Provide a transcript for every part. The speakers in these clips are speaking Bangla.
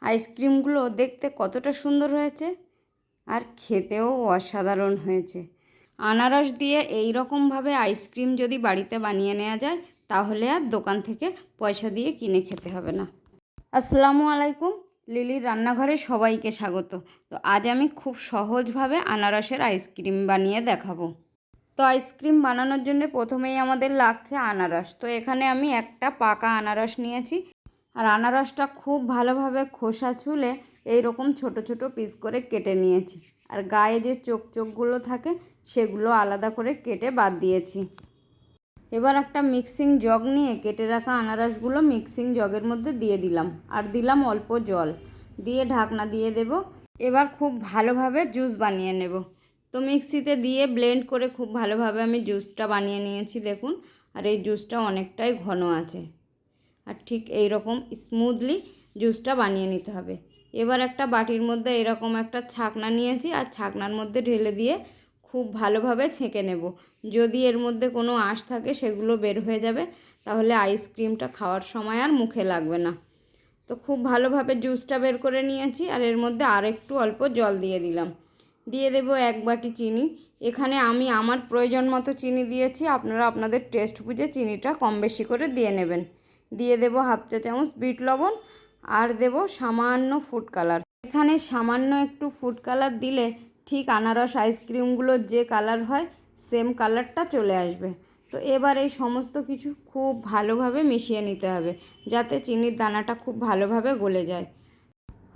আইসক্রিমগুলো দেখতে কতটা সুন্দর হয়েছে আর খেতেও অসাধারণ হয়েছে। আনারস দিয়ে এই রকমভাবে আইসক্রিম যদি বাড়িতে বানিয়ে নেওয়া যায় তাহলে আর দোকান থেকে পয়সা দিয়ে কিনে খেতে হবে না। আসসালামু আলাইকুম, লিলির রান্নাঘরে সবাইকে স্বাগত। তো আজ আমি খুব সহজভাবে আনারসের আইসক্রিম বানিয়ে দেখাবো। তো আইসক্রিম বানানোর জন্য প্রথমেই আমাদের লাগছে আনারস। তো এখানে আমি একটা পাকা আনারস নিয়েছি, আর আনারসটা খুব ভালোভাবে খোসা ছুলে এইরকম ছোট ছোট পিস করে কেটে নিয়েছি। আর গায়ে যে চোখগুলো থাকে সেগুলো আলাদা করে কেটে বাদ দিয়েছি। এবার একটা মিক্সিং জগ নিয়ে কেটে রাখা আনারসগুলো মিক্সিং জগের মধ্যে দিয়ে দিলাম, আর দিলাম অল্প জল দিয়ে ঢাকনা দিয়ে দেব। এবার খুব ভালোভাবে জুস বানিয়ে নেব। তো মিক্সিতে দিয়ে ব্লেন্ড করে খুব ভালোভাবে আমি জুসটা বানিয়ে নিয়েছি, দেখুন। আর এই জুসটা অনেকটাই ঘন আছে, আর ঠিক এই রকম স্মুথলি জুসটা বানিয়ে নিতে হবে। এবার একটা বাটির মধ্যে এরকম একটা ছাকনা নিয়েছি, আর ছাকনার মধ্যে ঢেলে দিয়ে খুব ভালোভাবে ছেঁকে নেব। যদি এর মধ্যে কোনো আঁশ থাকে সেগুলো বের হয়ে যাবে, তাহলে আইসক্রিমটা খাওয়ার সময় আর মুখে লাগবে না। তো খুব ভালোভাবে জুসটা বের করে নিয়েছি, আর এর মধ্যে আর একটু অল্প জল দিয়ে দিলাম। দিয়ে দেব 1 বাটি চিনি। এখানে আমি আমার প্রয়োজন মতো চিনি দিয়েছি, আপনারা আপনাদের টেস্ট বুঝে চিনিটা কম বেশি করে দিয়ে নেবেন। দিয়ে দেব 1/2 চা চামচ বিট লবণ, আর দেব সামান্য ফুড কালার। এখানে সামান্য একটু ফুড কালার দিলে ঠিক আনারস আইসক্রিমগুলোর যে কালার হয় সেম কালারটা চলে আসবে। তো এবার এই সমস্ত কিছু খুব ভালোভাবে মিশিয়ে নিতে হবে, যাতে চিনির দানাটা খুব ভালোভাবে গলে যায়।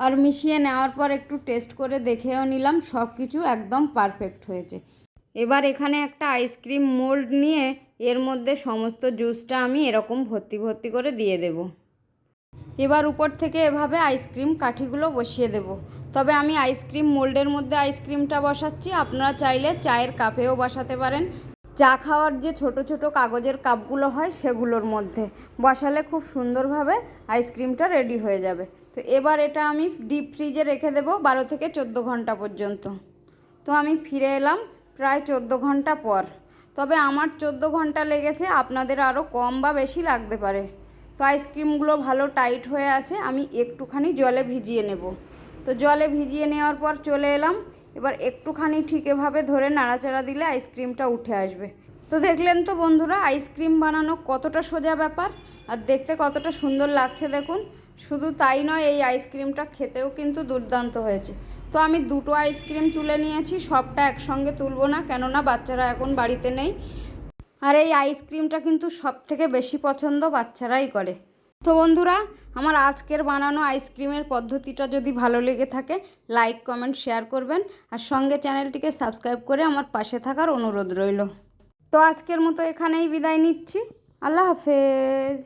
আর মিশিয়ে নেওয়ার পর একটু টেস্ট করে দেখেও নিলাম, সব কিছু একদম পারফেক্ট হয়েছে। এবার এখানে একটা আইসক্রিম মোল্ড নিয়ে এর মধ্যে সমস্ত জুসটা আমি এরকম ভর্তি ভর্তি করে দিয়ে দেব। এবার উপর থেকে এভাবে আইসক্রিম কাঠিগুলো বসিয়ে দেব। তবে আমি আইসক্রিম মোল্ডের মধ্যে আইসক্রিমটা বসাচ্ছি, আপনারা চাইলে চায়ের কাপেও বসাতে পারেন। চা খাওয়ার যে ছোট ছোট কাগজের কাপগুলো হয় সেগুলোর মধ্যে বসালে খুব সুন্দরভাবে আইসক্রিমটা রেডি হয়ে যাবে। তো এবার এটা আমি ডিপ ফ্রিজে রেখে দেব 12 থেকে 14 ঘন্টা পর্যন্ত। তো আমি ফিরে এলাম প্রায় 14 ঘন্টা পর। তবে আমার 14 ঘন্টা লেগেছে, আপনাদের আরও কম বা বেশি লাগতে পারে। তো আইসক্রিমগুলো ভালো টাইট হয়ে আছে, আমি একটুখানি জলে ভিজিয়ে নেব। তো জলে ভিজিয়ে নেওয়ার পর চলে এলাম। এবার একটুখানি ঠিক এভাবে ধরে নাড়াচাড়া দিলে আইসক্রিমটা উঠে আসবে। তো দেখলেন তো বন্ধুরা, আইসক্রিম বানানো কতটা সোজা ব্যাপার, আর দেখতে কতটা সুন্দর লাগছে দেখুন। শুধু তাই নয়, এই আইসক্রিমটা খেতেও কিন্তু দুর্দান্ত হয়েছে। তো আমি 2টো আইসক্রিম তুলে নিয়েছি, সবটা একসঙ্গে তুলবো না, কেননা বাচ্চারা এখন বাড়িতে নেই। আর এই আইসক্রিমটা কিন্তু সবথেকে বেশি পছন্দ বাচ্চারাই করে। তো বন্ধুরা, আমার আজকের বানানো আইসক্রিমের পদ্ধতিটা যদি ভালো লেগে থাকে লাইক কমেন্ট শেয়ার করবেন, আর সঙ্গে চ্যানেলটিকে সাবস্ক্রাইব করে আমার পাশে থাকার অনুরোধ রইল। তো আজকের মতো এখানেই বিদায় নিচ্ছি। আল্লাহ হাফেজ।